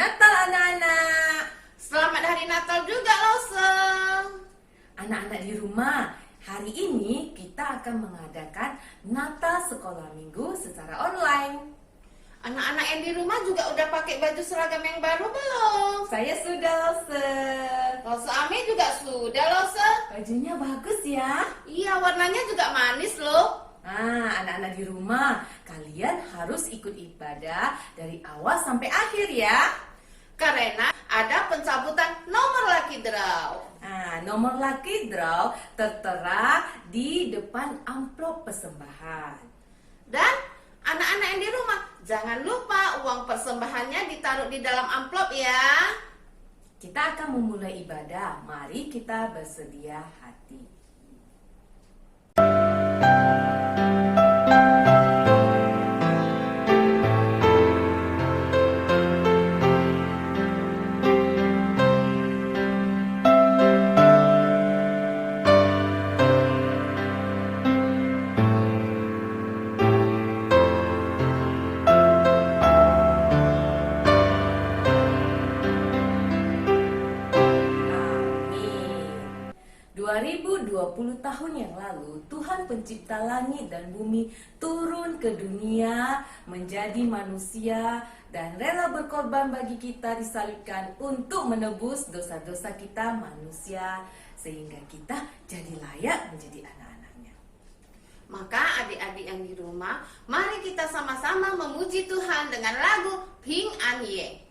Natal anak-anak. Selamat Hari Natal juga, Lose. Anak-anak di rumah, hari ini kita akan mengadakan Natal sekolah minggu secara online. Anak-anak yang di rumah juga udah pakai baju seragam yang baru belum? Saya sudah, Lose. Lose Ami juga sudah, Lose. Bajunya bagus ya. Iya, warnanya juga manis loh. Anak-anak di rumah, kalian harus ikut ibadah dari awal sampai akhir ya. Karena ada pencabutan nomor lucky draw. Nomor lucky draw tertera di depan amplop persembahan. Dan anak-anak yang di rumah, jangan lupa uang persembahannya ditaruh di dalam amplop ya. Kita akan memulai ibadah. Mari kita bersedia hati. Amin. 2020 tahun yang lalu, Tuhan pencipta langit dan bumi turun ke dunia menjadi manusia dan rela berkorban bagi kita disalibkan untuk menebus dosa-dosa kita manusia sehingga kita jadi layak menjadi anak-anaknya. Maka adik-adik yang di rumah, mari kita sama-sama memuji Tuhan dengan lagu Ping An Ye.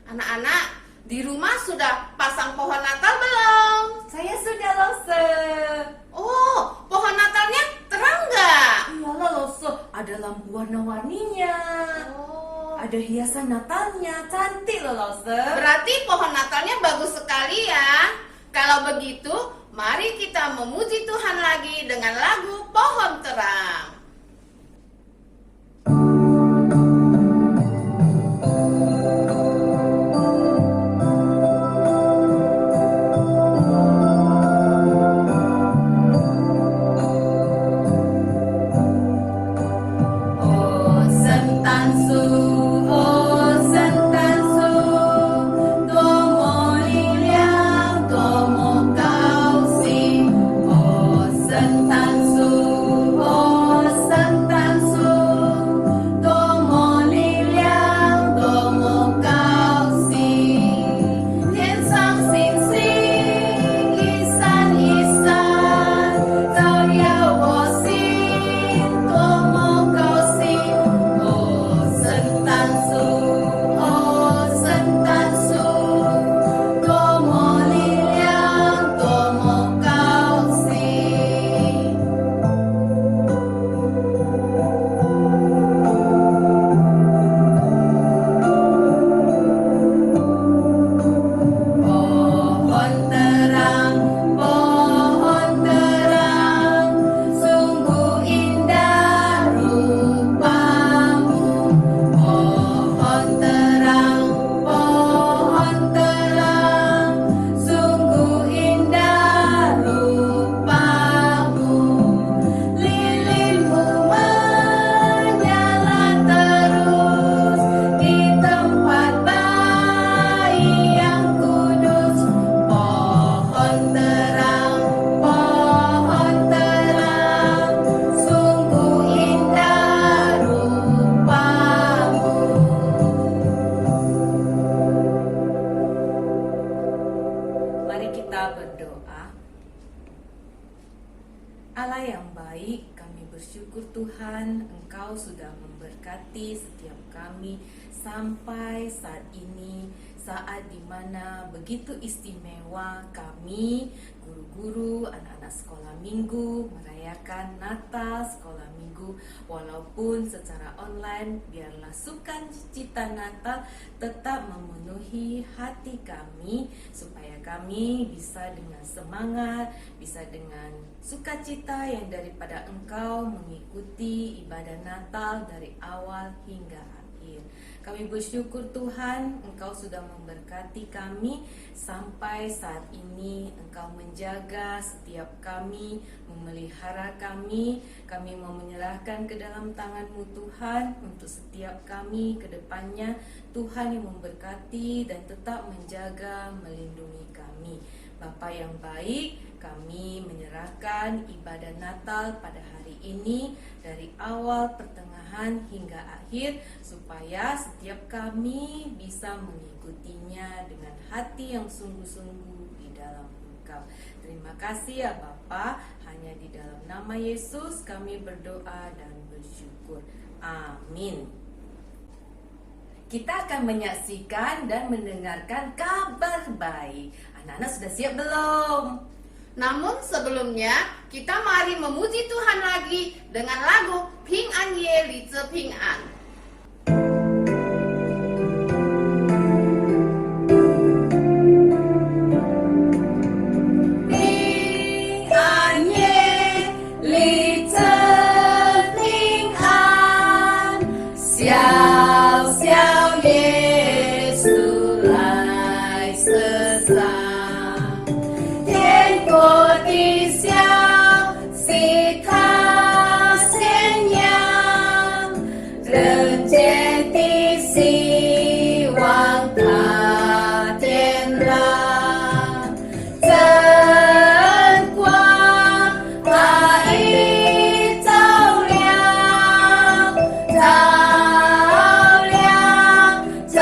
Anak-anak, di rumah sudah pasang pohon Natal belum? Saya sudah, Lose. Oh, pohon Natalnya terang nggak? Iyalah, Lose, ada lampu warna-warninya. Oh, Ada hiasan Natalnya, cantik loh, Lose. berarti pohon Natalnya bagus sekali ya. Kalau begitu, mari kita memuji Tuhan lagi dengan lagu Pohon Terang. Oh, kita berdoa. Allah yang baik, kami bersyukur Tuhan, Engkau sudah memberkati setiap kami sampai saat ini, saat dimana begitu istimewa kami, guru-guru, anak-anak sekolah minggu, merayakan Natal sekolah minggu, walaupun secara online. Biarlah sukacita Natal tetap memenuhi hati kami, supaya kami bisa dengan semangat, bisa dengan sukacita yang daripada Engkau mengikuti ibadah Natal dari awal hingga akhir. Kami bersyukur Tuhan, Engkau sudah memberkati kami sampai saat ini. Engkau menjaga setiap kami, memelihara kami. Kami mau menyerahkan ke dalam tangan-Mu Tuhan untuk setiap kami ke depannya. Tuhan yang memberkati dan tetap menjaga, melindungi kami. Bapa yang baik, kami menyerahkan ibadah Natal pada hari ini dari awal, pertengahan hingga akhir, supaya setiap kami bisa mengikutinya dengan hati yang sungguh-sungguh di dalam Engkau. Terima kasih ya Bapa, hanya di dalam nama Yesus kami berdoa dan bersyukur. Amin. Kita akan menyaksikan dan mendengarkan kabar baik. Anak-anak sudah siap belum? Namun sebelumnya, kita mari memuji Tuhan lagi dengan lagu Ping An Ye Li Zhe Ping An. Ping An Ye Li Zhe Ping An, Xiao Xiao Ye Su Lai Se San. 天国地小，细看咸阳，人间的希望它点亮，真光它已照亮，照亮在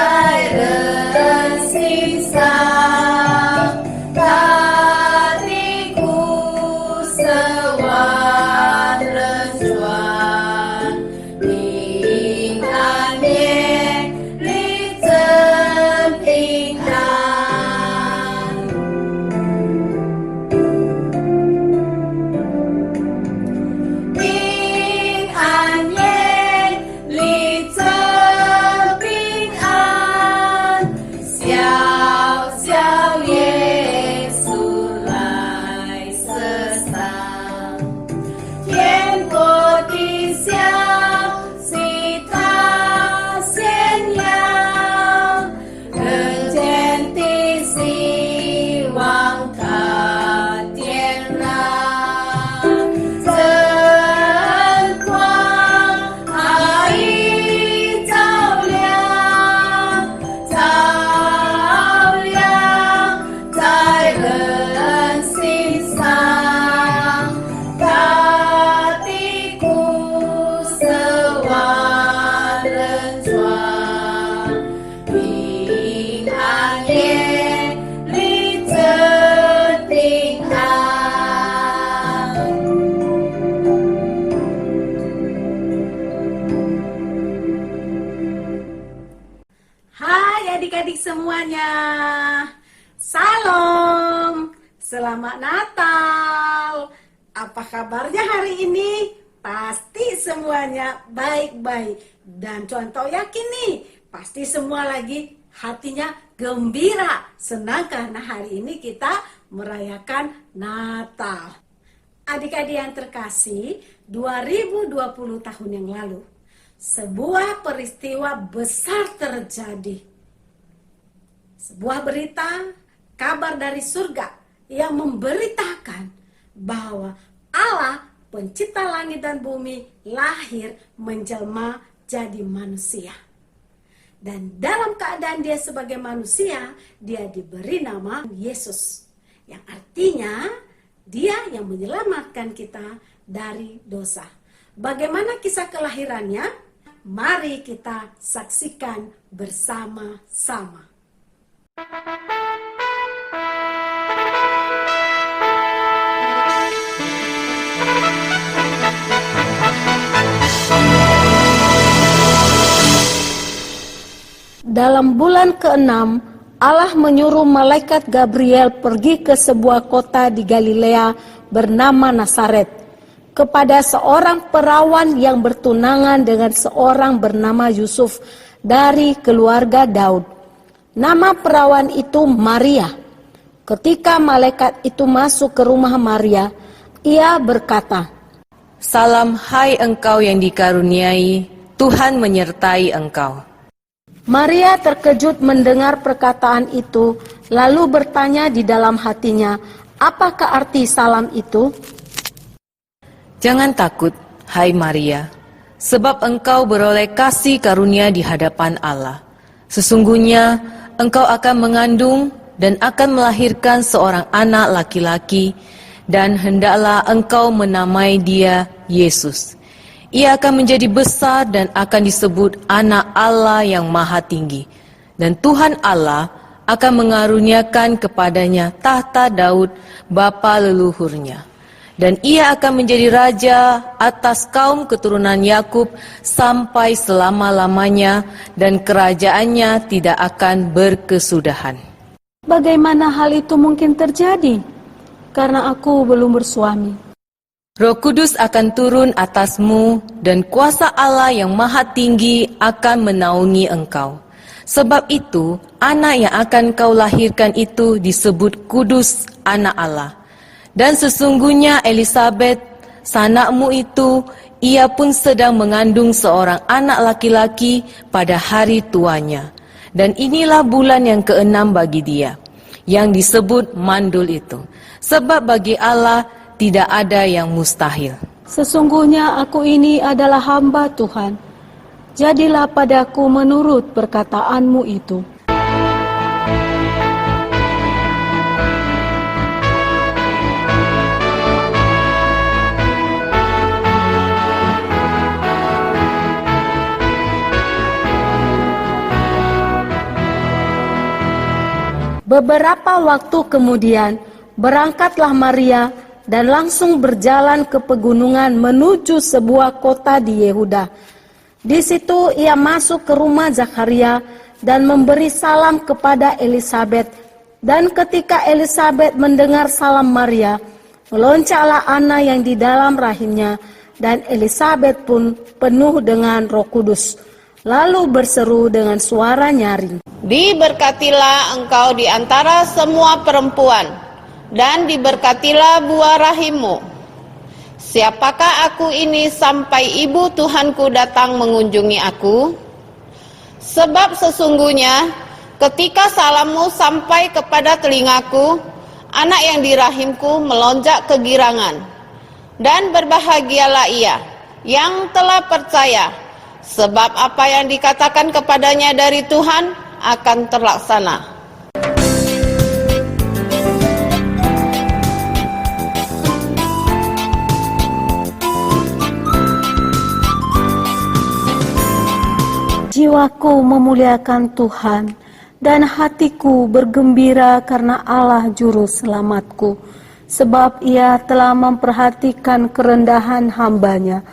人心上。Adik-adik semuanya, Salam, selamat Natal. Apa kabarnya hari ini? Pasti semuanya baik-baik. Dan contoh yakin nih, pasti semua lagi hatinya gembira, senang karena hari ini kita merayakan Natal. Adik-adik yang terkasih, 2020 tahun yang lalu, sebuah peristiwa besar terjadi. Sebuah berita, kabar dari surga yang memberitakan bahwa Allah pencipta langit dan bumi lahir menjelma jadi manusia. Dan dalam keadaan dia sebagai manusia, dia diberi nama Yesus. Yang artinya dia yang menyelamatkan kita dari dosa. Bagaimana kisah kelahirannya? Mari kita saksikan bersama-sama. Dalam bulan ke-6, Allah menyuruh malaikat Gabriel pergi ke sebuah kota di Galilea bernama Nazaret, kepada seorang perawan yang bertunangan dengan seorang bernama Yusuf dari keluarga Daud. Nama perawan itu Maria. Ketika malaikat itu masuk ke rumah Maria, ia berkata, Salam hai engkau yang dikaruniai, Tuhan menyertai engkau. Maria terkejut mendengar perkataan itu, lalu bertanya di dalam hatinya, apakah arti salam itu? Jangan takut, hai Maria, sebab engkau beroleh kasih karunia di hadapan Allah. Sesungguhnya engkau akan mengandung dan akan melahirkan seorang anak laki-laki, dan hendaklah engkau menamai dia Yesus. Ia akan menjadi besar dan akan disebut Anak Allah yang Maha Tinggi. Dan Tuhan Allah akan mengaruniakan kepadanya tahta Daud, bapa leluhurnya. Dan ia akan menjadi raja atas kaum keturunan Yakub sampai selama-lamanya, dan kerajaannya tidak akan berkesudahan. Bagaimana hal itu mungkin terjadi? Karena aku belum bersuami. Roh Kudus akan turun atasmu, dan kuasa Allah yang Maha Tinggi akan menaungi engkau. Sebab itu, anak yang akan kau lahirkan itu disebut Kudus, Anak Allah. Dan sesungguhnya Elisabet, sanakmu itu, ia pun sedang mengandung seorang anak laki-laki pada hari tuanya. Dan inilah bulan yang ke-6 bagi dia, yang disebut mandul itu. Sebab bagi Allah tidak ada yang mustahil. Sesungguhnya aku ini adalah hamba Tuhan. Jadilah padaku menurut perkataanmu itu. Beberapa waktu kemudian, berangkatlah Maria dan langsung berjalan ke pegunungan menuju sebuah kota di Yehuda. Di situ ia masuk ke rumah Zakaria dan memberi salam kepada Elisabet. Dan ketika Elisabet mendengar salam Maria, meloncaklah anak yang di dalam rahimnya, dan Elisabet pun penuh dengan Roh Kudus. Lalu berseru dengan suara nyaring, Diberkatilah engkau di antara semua perempuan, dan diberkatilah buah rahimmu. Siapakah aku ini sampai ibu Tuhanku datang mengunjungi aku? Sebab sesungguhnya ketika salammu sampai kepada telingaku, anak yang di rahimku melonjak kegirangan. Dan berbahagialah ia yang telah percaya, sebab apa yang dikatakan kepadanya dari Tuhan akan terlaksana. Jiwaku memuliakan Tuhan, dan hatiku bergembira karena Allah Juru Selamatku, sebab Ia telah memperhatikan kerendahan hamba-Nya.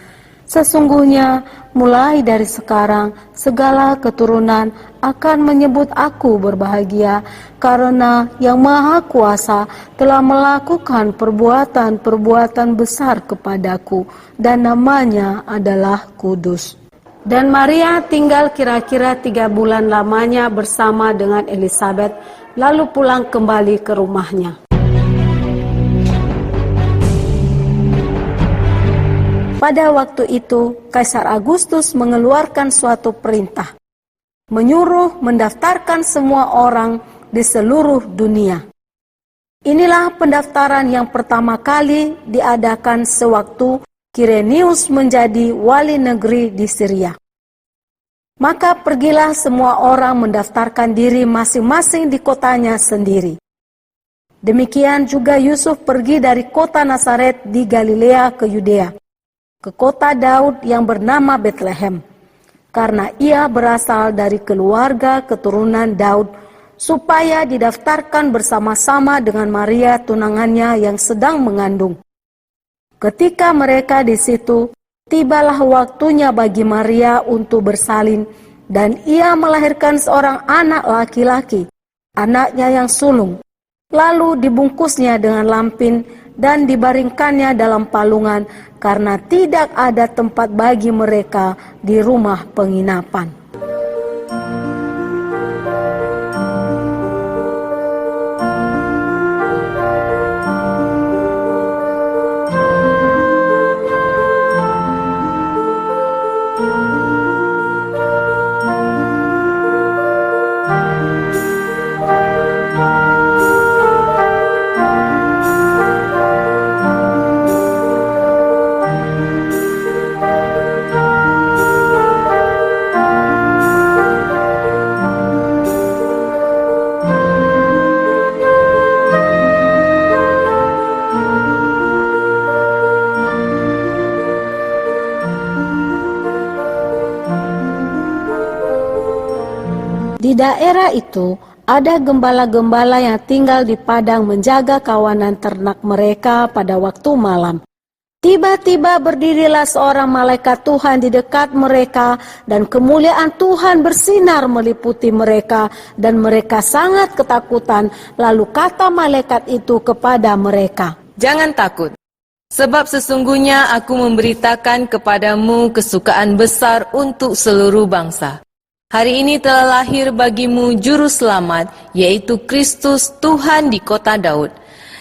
Sesungguhnya mulai dari sekarang segala keturunan akan menyebut aku berbahagia, karena Yang Maha Kuasa telah melakukan perbuatan-perbuatan besar kepadaku, dan namanya adalah Kudus. Dan Maria tinggal kira-kira 3 bulan lamanya bersama dengan Elisabet, lalu pulang kembali ke rumahnya. Pada waktu itu, Kaisar Agustus mengeluarkan suatu perintah, menyuruh mendaftarkan semua orang di seluruh dunia. Inilah pendaftaran yang pertama kali diadakan sewaktu Kirenius menjadi wali negeri di Syria. Maka pergilah semua orang mendaftarkan diri masing-masing di kotanya sendiri. Demikian juga Yusuf pergi dari kota Nazaret di Galilea ke Yudea, ke kota Daud yang bernama Betlehem, karena ia berasal dari keluarga keturunan Daud, supaya didaftarkan bersama-sama dengan Maria tunangannya yang sedang mengandung. Ketika mereka di situ, tibalah waktunya bagi Maria untuk bersalin, Dan ia melahirkan seorang anak laki-laki, anaknya yang sulung. Lalu dibungkusnya dengan lampin dan dibaringkannya dalam palungan karena tidak ada tempat bagi mereka di rumah penginapan. Di daerah itu ada gembala-gembala yang tinggal di padang menjaga kawanan ternak mereka pada waktu malam. Tiba-tiba berdirilah seorang malaikat Tuhan di dekat mereka dan kemuliaan Tuhan bersinar meliputi mereka dan mereka sangat ketakutan. Lalu kata malaikat itu kepada mereka, Jangan takut, sebab sesungguhnya aku memberitakan kepadamu kesukaan besar untuk seluruh bangsa. Hari ini telah lahir bagimu juru selamat, yaitu Kristus Tuhan di kota Daud.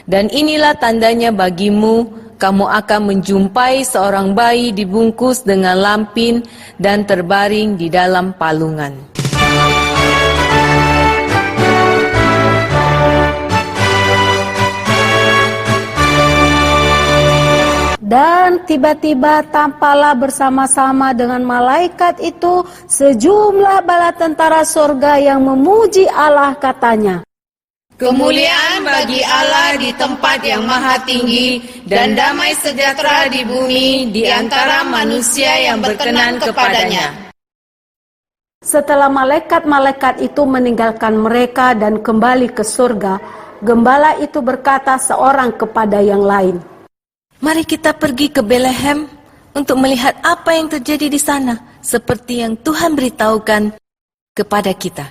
Dan inilah tandanya bagimu, kamu akan menjumpai seorang bayi dibungkus dengan lampin dan terbaring di dalam palungan. dan tiba-tiba tampaklah bersama-sama dengan malaikat itu sejumlah bala tentara surga yang memuji Allah, katanya, Kemuliaan bagi Allah di tempat yang maha tinggi dan damai sejahtera di bumi di antara manusia yang berkenan kepadanya. Setelah malaikat-malaikat itu meninggalkan mereka dan kembali ke surga, gembala itu berkata seorang kepada yang lain, Mari kita pergi ke Bethlehem untuk melihat apa yang terjadi di sana, seperti yang Tuhan beritahukan kepada kita.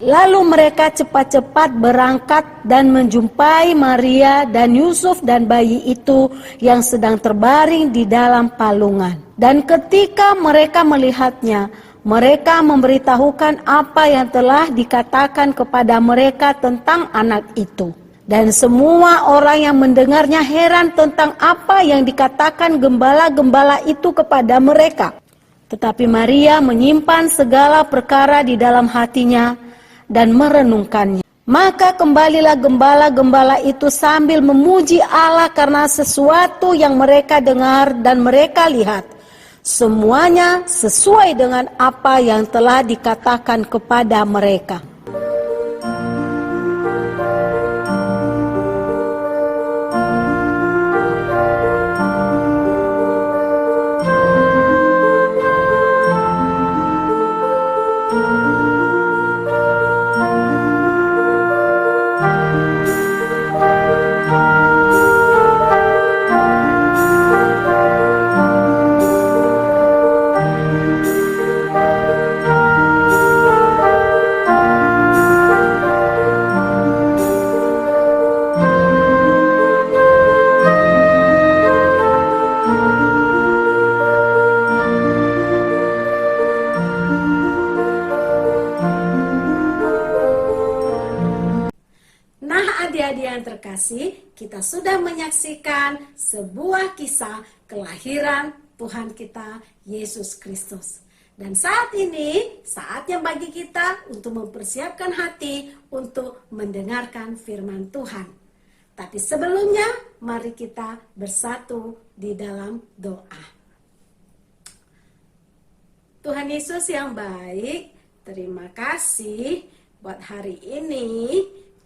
Lalu mereka cepat-cepat berangkat dan menjumpai Maria dan Yusuf dan bayi itu yang sedang terbaring di dalam palungan. Dan ketika mereka melihatnya, mereka memberitahukan apa yang telah dikatakan kepada mereka tentang anak itu. Dan semua orang yang mendengarnya heran tentang apa yang dikatakan gembala-gembala itu kepada mereka. Tetapi Maria menyimpan segala perkara di dalam hatinya dan merenungkannya. Maka kembalilah gembala-gembala itu sambil memuji Allah karena sesuatu yang mereka dengar dan mereka lihat. Semuanya sesuai dengan apa yang telah dikatakan kepada mereka. Adik-adik yang terkasih, kita sudah menyaksikan sebuah kisah kelahiran Tuhan kita Yesus Kristus. Dan saat ini, saatnya bagi kita untuk mempersiapkan hati untuk mendengarkan firman Tuhan. Tapi sebelumnya, mari kita bersatu di dalam doa. Tuhan Yesus yang baik, terima kasih buat hari ini.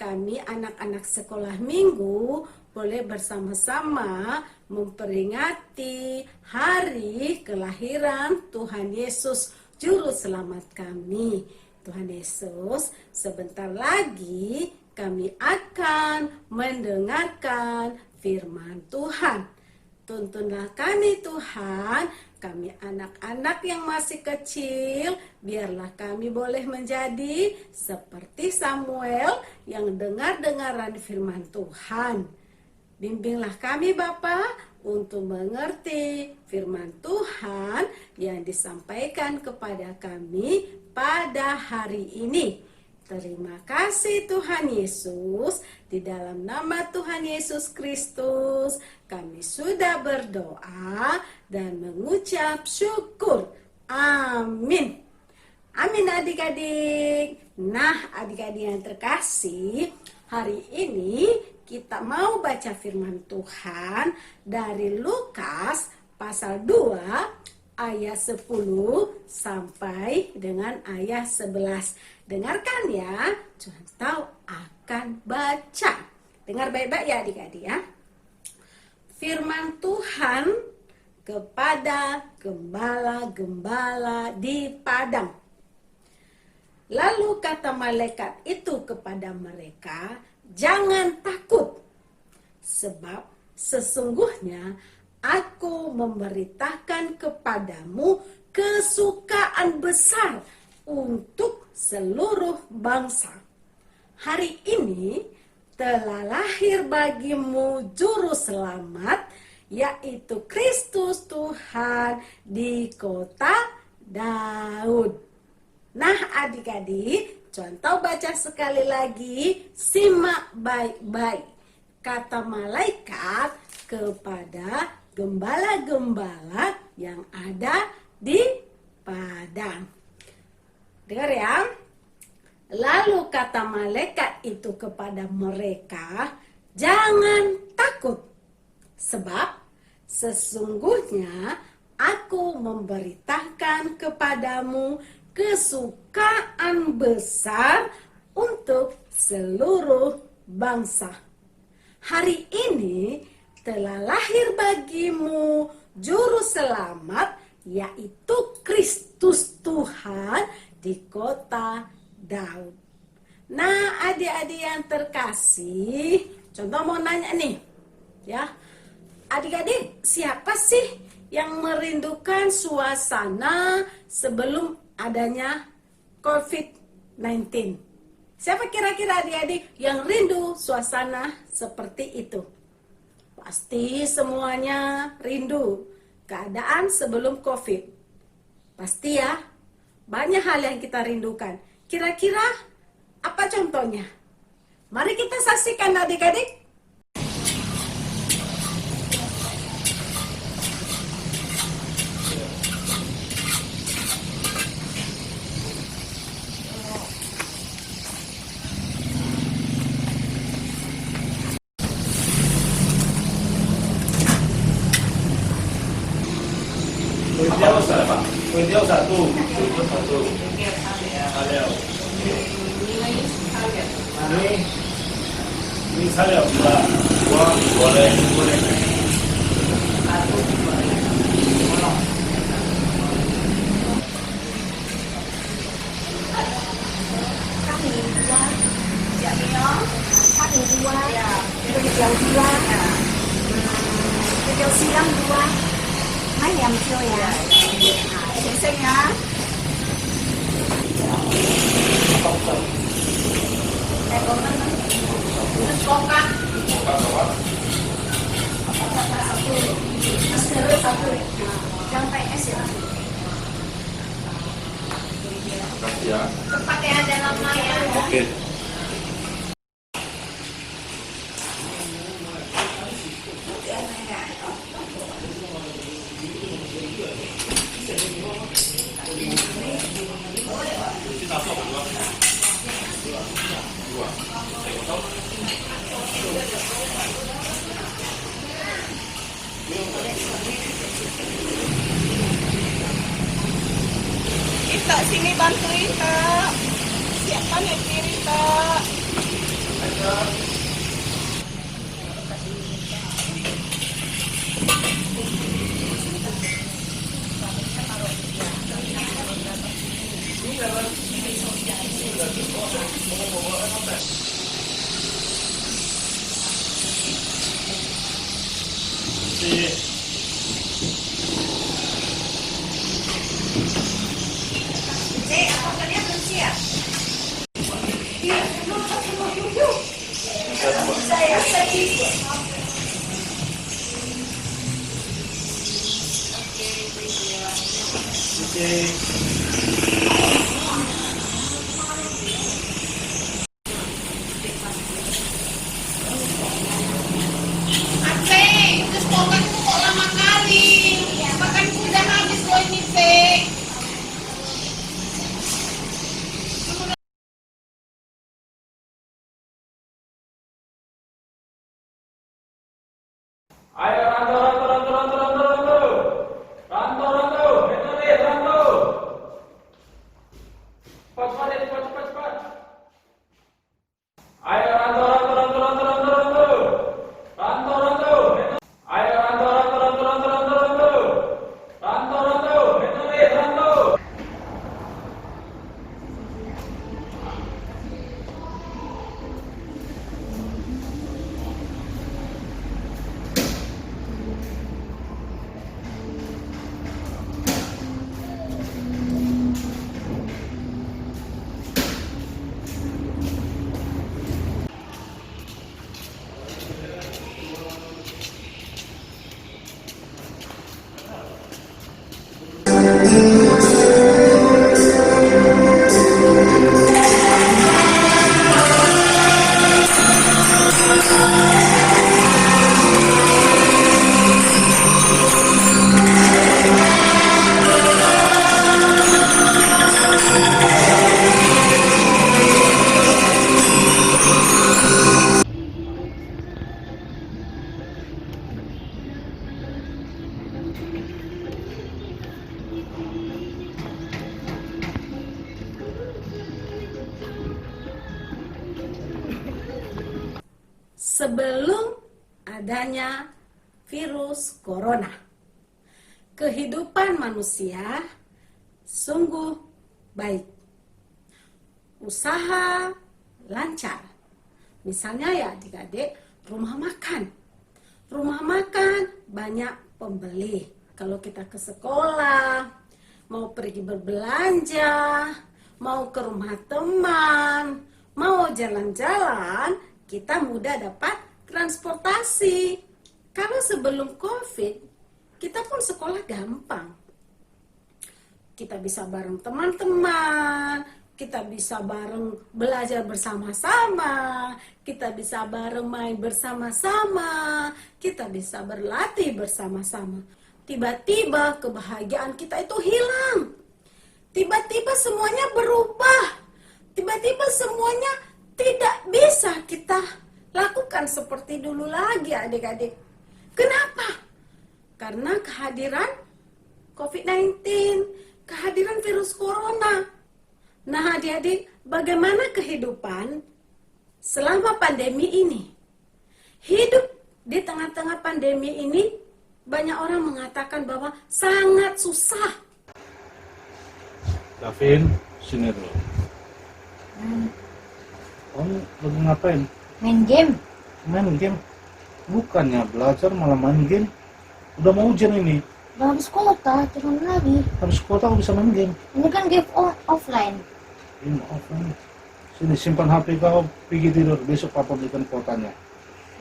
Kami anak-anak sekolah minggu boleh bersama-sama memperingati hari kelahiran Tuhan Yesus, Juru Selamat kami. Tuhan Yesus, sebentar lagi kami akan mendengarkan firman Tuhan. Tuntunlah kami Tuhan, kami anak-anak yang masih kecil, biarlah kami boleh menjadi seperti Samuel yang dengar-dengaran firman Tuhan. Bimbinglah kami Bapa untuk mengerti firman Tuhan yang disampaikan kepada kami pada hari ini. Terima kasih Tuhan Yesus. Di dalam nama Tuhan Yesus Kristus kami sudah berdoa dan mengucap syukur. Amin. Amin adik-adik. Nah adik-adik yang terkasih, hari ini kita mau baca firman Tuhan dari Lukas pasal 2 ayat 10 sampai dengan ayat 11. Dengarkan ya, Tuhan tahu akan baca. Dengar baik-baik ya adik-adik ya. Firman Tuhan kepada gembala-gembala di padang. Lalu kata malaikat itu kepada mereka, jangan takut, sebab sesungguhnya aku memberitakan kepadamu kesukaan besar untuk seluruh bangsa. Hari ini telah lahir bagimu juru selamat, yaitu Kristus Tuhan di kota Daud. Nah adik-adik, contoh baca sekali lagi, simak baik-baik. Kata malaikat kepada gembala-gembala yang ada di padang. Dengar ya. Lalu kata malaikat itu kepada mereka, jangan takut, sebab sesungguhnya aku memberitakan kepadamu kesukaan besar untuk seluruh bangsa. Hari ini telah lahir bagimu juru selamat, yaitu Kristus Tuhan di kota Daud. Nah adik-adik yang terkasih, contoh mau nanya nih ya, adik-adik siapa sih yang merindukan suasana sebelum adanya COVID-19? Siapa kira-kira adik-adik yang rindu suasana seperti itu? Pasti semuanya rindu keadaan sebelum COVID. Pasti ya, banyak hal yang kita rindukan. Kira-kira apa contohnya? Mari kita saksikan adik-adik. Kuentiao satu, itu satu. Saleo. Ini saleo dua, boleh. Kêu siang dua, mấy em chơi à? Chị sinh hả? Đây con nó con kan? Satu. Sampai es ya. Kasih ya. Pakai ada nama ya. Oke. Kita sini bantuin Kak. Siapa yang kiri Kak? terus makan kok lama kali. Makan udah habis loh ini, Teh. Ayo Ranto, Ranto, Ranto, Ranto, Ranto, Ranto. Ranto, Ranto, metode, Ranto. Cepat, cepat, cepat, cepat, cepat. Ayo Ranto, Ranto, Ranto, Ranto, Ranto, Ranto. Ranto, Ranto, metode. Ayo Ranto, Ranto, Ranto, Ranto, Ranto, Ranto. Ranto, Ranto, metode, Ranto. Sebelum adanya virus corona, kehidupan manusia sungguh baik. Usaha lancar. Misalnya ya adik-adik, rumah makan. Rumah makan banyak pembeli. Kalau kita ke sekolah, mau pergi berbelanja, mau ke rumah teman, mau jalan-jalan, kita mudah dapat transportasi. Kalau sebelum COVID, kita pun sekolah gampang. Kita bisa bareng teman-teman, kita bisa bareng belajar bersama-sama, kita bisa bareng main bersama-sama, kita bisa berlatih bersama-sama. Tiba-tiba kebahagiaan kita itu hilang. Tiba-tiba semuanya berubah. Tiba-tiba semuanya tidak bisa kita lakukan seperti dulu lagi, adik-adik. Kenapa? Karena kehadiran COVID-19, kehadiran virus corona. Nah, adik-adik, bagaimana kehidupan selama pandemi ini? Hidup di tengah-tengah pandemi ini, banyak orang mengatakan bahwa sangat susah. Davin, sini dulu. Kamu lagi ngapain? Main game. Main game? Bukannya belajar malah main game. Udah mau ujian ini. Udah habis kota, jangan lagi. Habis kota aku bisa main game. Ini kan game offline. Game offline. Sini simpan HP kau, pergi tidur. Besok papa belikan kuotanya.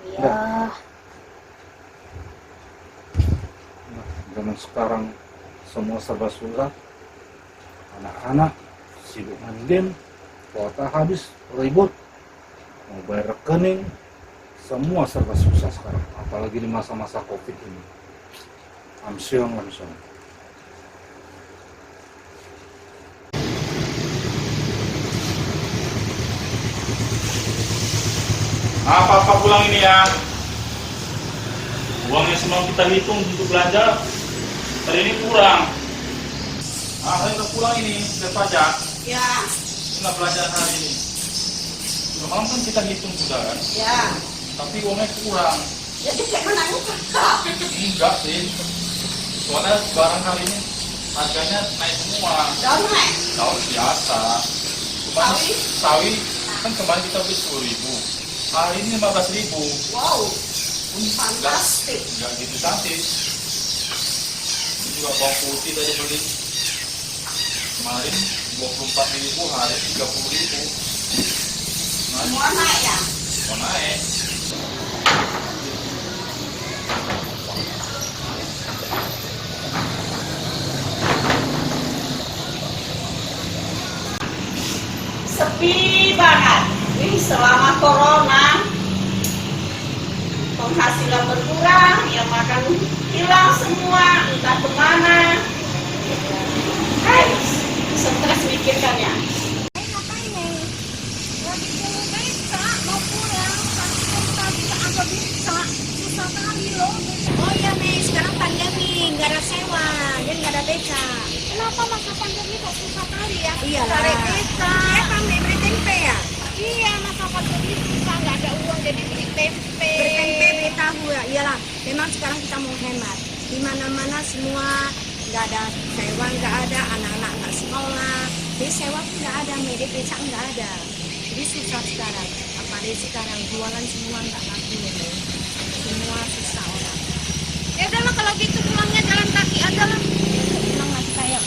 Iya. Nah, zaman sekarang semua serba susah. Anak-anak sibuk main game, kuota habis, ribut. Mau bayar rekening, semua serba susah sekarang. Apalagi di masa-masa COVID ini. Amsyong. Apa-apa pulang ini ya. Uangnya semua kita hitung untuk belanja. Hari ini kurang. Hari ini pulang ini, sudah pajak. Ya, Nggak belanja hari ini. Sudah malam kan kita hitung sudah kan. ya. Tapi uangnya kurang. Jadi kayak mana Enggak sih. Soalnya barang kali ini harganya naik semua. Daun biasa. Cuma sawi kan kemarin kita beli 10.000. Hari ini 15.000. Wow, Pun fantastik. Enggak gitu cantik. Ini juga bawang putih tadi beli. Kemarin 24.000, hari 30.000. Semua naik ya? Mau naik. sepi banget. Ini selama corona penghasilan berkurang, ya makan hilang semua, entah kemana. Hai, stres mikirkannya. Ngapain nih? Lagi jalan beca, mau pulang. Tapi tadi agak bisa. Susah kali loh. Oh iya Mei, sekarang pandemi, nggak ada sewa, jadi nggak ada beca. Kenapa masa pandemi kok susah kali ya? Iya lah. Cari beca. Iya kan beli tempe ya? Iya, masa pandemi susah, nggak ada uang jadi beli tempe. Beli tempe, beli tahu ya. Iyalah, memang sekarang kita mau hemat. Di mana-mana semua nggak ada sewa, nggak ada, anak-anak nggak sekolah, jadi sewa pun nggak ada, media beca nggak ada, jadi susah sekarang. Apalagi sekarang jualan semua nggak laku, semua susah orang. Ya udahlah kalau gitu pulangnya jalan kaki aja lah. Pulang lagi kayak.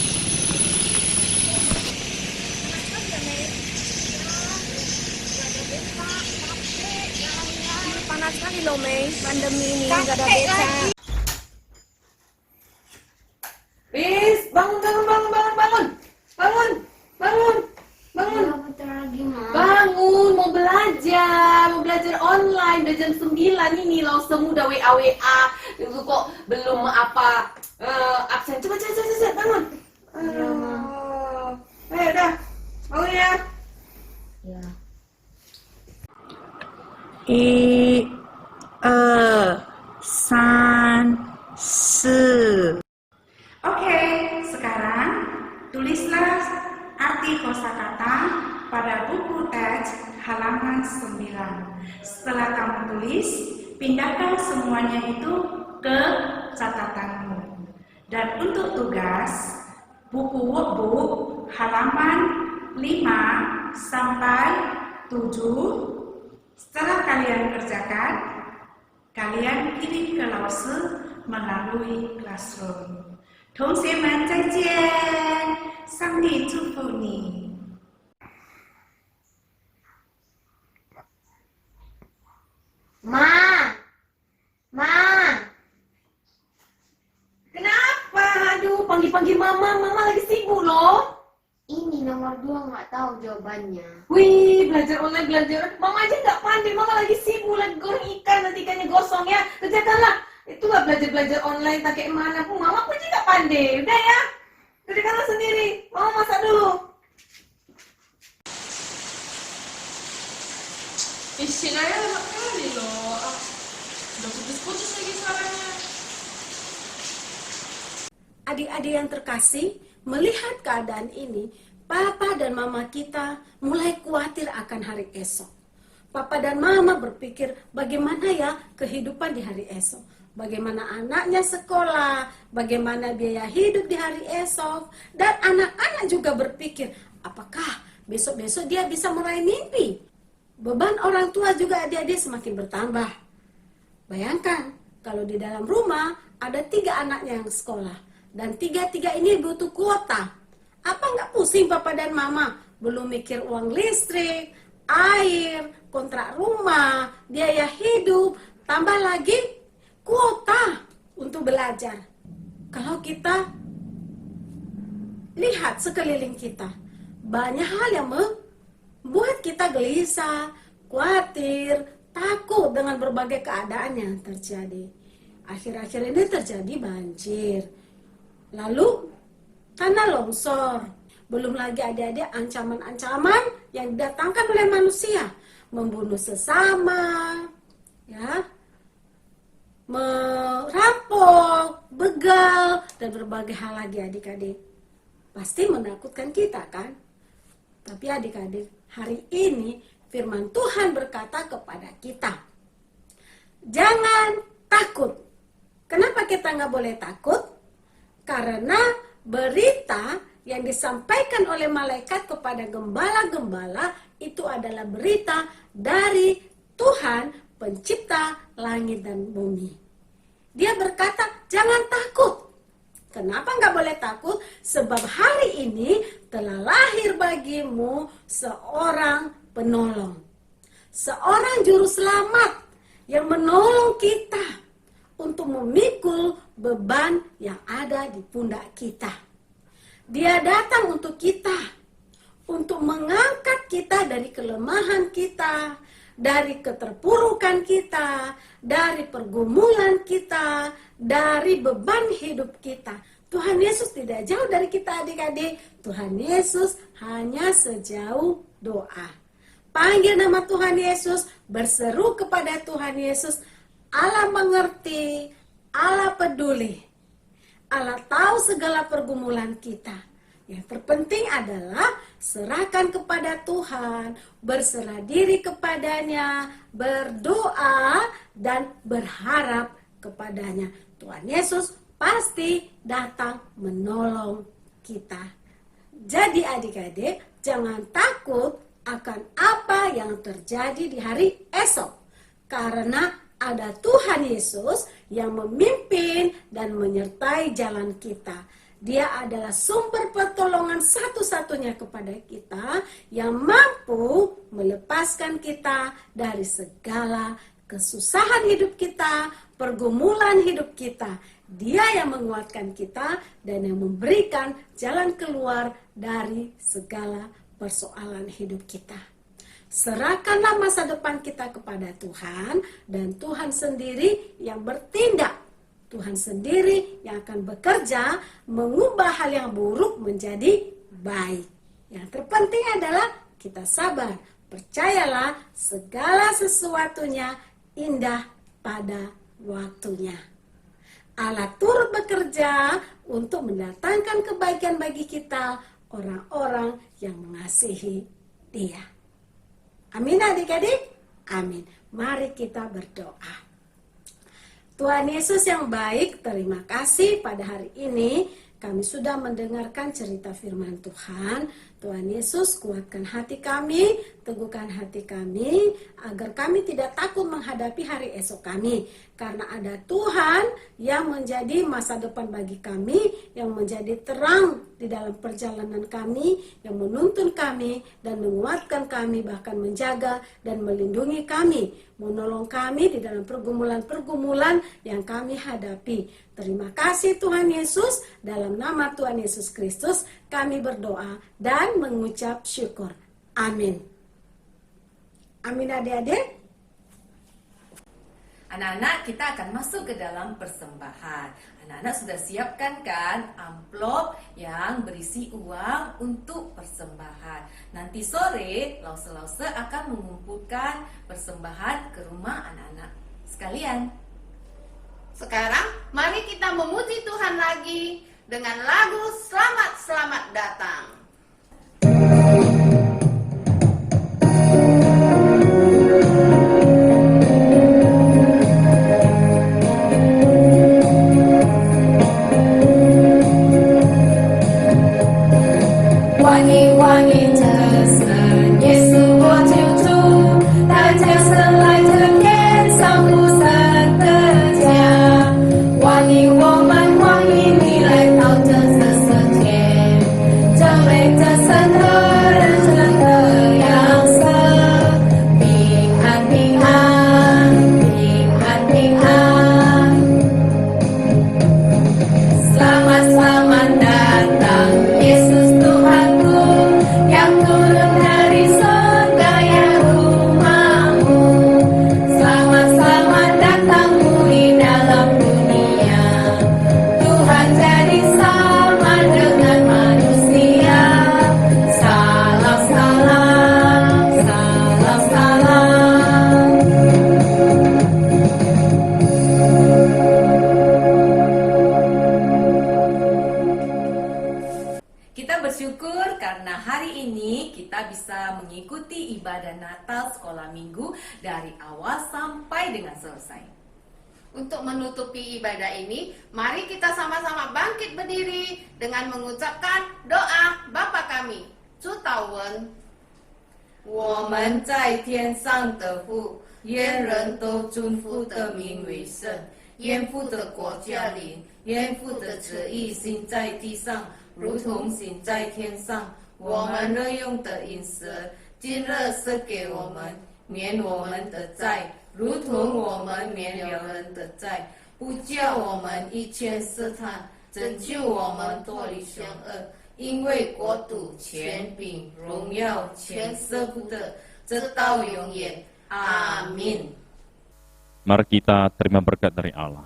Panas sekali loh Mei, pandemi ini nggak ada beca. Riz, bangun. Bangun, mau belajar online, udah jam 9 ini loh, semua udah WA, itu kok belum absen. Coba, bangun. Ayo udah, bangun ya. I, san, se. Oke, sekarang tulislah arti kosakata pada buku teks halaman 9. Setelah kamu tulis, pindahkan semuanya itu ke catatanmu. Dan untuk tugas, buku workbook halaman 5 sampai 7. Setelah kalian kerjakan, kalian kirim ke lause melalui classroom. 同学们再见，上帝祝福你。Ma, Kenapa? Aduh, panggil mama lagi sibuk loh. ini nomor 2 nggak tahu jawabannya. Wih, belajar online, Mama aja nggak pandai, mama lagi sibuk, lagi goreng ikan, nanti ikannya gosong ya. Kerjakanlah. Itulah belajar online tak kayak mana pun, mama pun juga pandai. Udah ya, kerjakanlah sendiri. Mama masak dulu. Sinyalnya lemah kali loh. Udah putus-putus lagi suaranya. Adik-adik yang terkasih, melihat keadaan ini, Papa dan Mama kita mulai khawatir akan hari esok. Papa dan Mama berpikir bagaimana ya kehidupan di hari esok. Bagaimana anaknya sekolah, bagaimana biaya hidup di hari esok. Dan anak-anak juga berpikir, apakah besok-besok dia bisa meraih mimpi? Beban orang tua juga adik-adik semakin bertambah. Bayangkan, kalau di dalam rumah ada 3 anaknya yang sekolah. Dan 3 ini butuh kuota. Apa nggak pusing Papa dan Mama? Belum mikir uang listrik, air, kontrak rumah, biaya hidup, tambah lagi kuota untuk belajar. Kalau kita lihat sekeliling kita, banyak hal yang membuat kita gelisah, khawatir, takut dengan berbagai keadaan yang terjadi. Akhir-akhir ini terjadi banjir, lalu tanah longsor, belum lagi ada ancaman-ancaman yang didatangkan oleh manusia, membunuh sesama, ya, merampok, begal, dan berbagai hal lagi adik-adik. Pasti menakutkan kita kan? Tapi adik-adik, hari ini firman Tuhan berkata kepada kita, jangan takut. Kenapa kita nggak boleh takut? Karena berita yang disampaikan oleh malaikat kepada gembala-gembala itu adalah berita dari Tuhan pencipta langit dan bumi. Dia berkata, jangan takut. Kenapa nggak boleh takut? Sebab hari ini telah lahir bagimu seorang penolong. Seorang juru selamat yang menolong kita untuk memikul beban yang ada di pundak kita. Dia datang untuk kita, untuk mengangkat kita dari kelemahan kita, dari keterpurukan kita, dari pergumulan kita, dari beban hidup kita. Tuhan Yesus tidak jauh dari kita adik-adik. Tuhan Yesus hanya sejauh doa. Panggil nama Tuhan Yesus, berseru kepada Tuhan Yesus. Allah mengerti, Allah peduli. Allah tahu segala pergumulan kita. Yang terpenting adalah serahkan kepada Tuhan, berserah diri kepadanya, berdoa dan berharap kepadanya. Tuhan Yesus pasti datang menolong kita. Jadi adik-adik, jangan takut akan apa yang terjadi di hari esok. Karena ada Tuhan Yesus yang memimpin dan menyertai jalan kita. Dia adalah sumber pertolongan satu-satunya kepada kita yang mampu melepaskan kita dari segala kesusahan hidup kita, pergumulan hidup kita. Dia yang menguatkan kita dan yang memberikan jalan keluar dari segala persoalan hidup kita. Serahkanlah masa depan kita kepada Tuhan dan Tuhan sendiri yang bertindak. Tuhan sendiri yang akan bekerja mengubah hal yang buruk menjadi baik. Yang terpenting adalah kita sabar. Percayalah segala sesuatunya indah pada waktunya. Allah turut bekerja untuk mendatangkan kebaikan bagi kita, orang-orang yang mengasihi Dia. Amin adik-adik? Amin. Mari kita berdoa. Tuhan Yesus yang baik, terima kasih pada hari ini kami sudah mendengarkan cerita firman Tuhan. Tuhan Yesus, kuatkan hati kami, teguhkan hati kami, agar kami tidak takut menghadapi hari esok kami. Karena ada Tuhan yang menjadi masa depan bagi kami, yang menjadi terang di dalam perjalanan kami, yang menuntun kami dan menguatkan kami, bahkan menjaga dan melindungi kami, menolong kami di dalam pergumulan-pergumulan yang kami hadapi. Terima kasih Tuhan Yesus, dalam nama Tuhan Yesus Kristus kami berdoa dan mengucap syukur. Amin. Amin adik-adik. Anak-anak, kita akan masuk ke dalam persembahan. Anak-anak sudah siapkan kan amplop yang berisi uang untuk persembahan. Nanti sore, lause-lause akan mengumpulkan persembahan ke rumah anak-anak sekalian. Sekarang mari kita memuji Tuhan lagi dengan lagu Selamat Selamat Datang. Wangi-wangi tersen Yesus 我救主，大家生来这天上不散的家，欢迎我们，欢迎你来到这神天，这美这神和人生的样色，平安平安，平安平安，Selamat selamat datang Yesus Tuhanku yang turun dari surga ya rumahmu. Selamat selamat datangmu di dalam dunia. Tuhan jadi sama dengan manusia. Salam salam, salam salam. Kita bersyukur karena hari ini kita bisa mengikuti ibadah Natal sekolah minggu dari awal sampai dengan selesai. Untuk menutupi ibadah ini, mari kita sama-sama bangkit berdiri dengan mengucapkan doa Bapa kami. 主祷文，我们在天上的父，愿人都尊父的名为圣，愿父的国降临，愿父的旨意行在地上，如同行在天上。我们日用的饮食，今日赐给我们，免我们的债，如同我们免了人的债，不叫我们一切试探，拯救我们脱离凶恶。因为国度、权柄、荣耀、全舍不得，直到永远。阿min. Mari kita terima berkat dari Allah.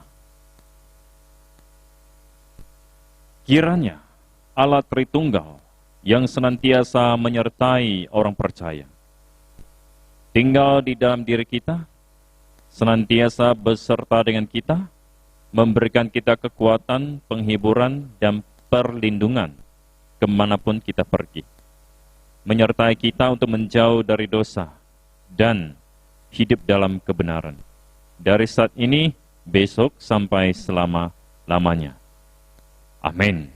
Kiranya Allah Tritunggal yang senantiasa menyertai orang percaya, tinggal di dalam diri kita, senantiasa beserta dengan kita, memberikan kita kekuatan, penghiburan, dan perlindungan kemanapun kita pergi, menyertai kita untuk menjauh dari dosa dan hidup dalam kebenaran. Dari saat ini, besok, sampai selama-lamanya. Amin.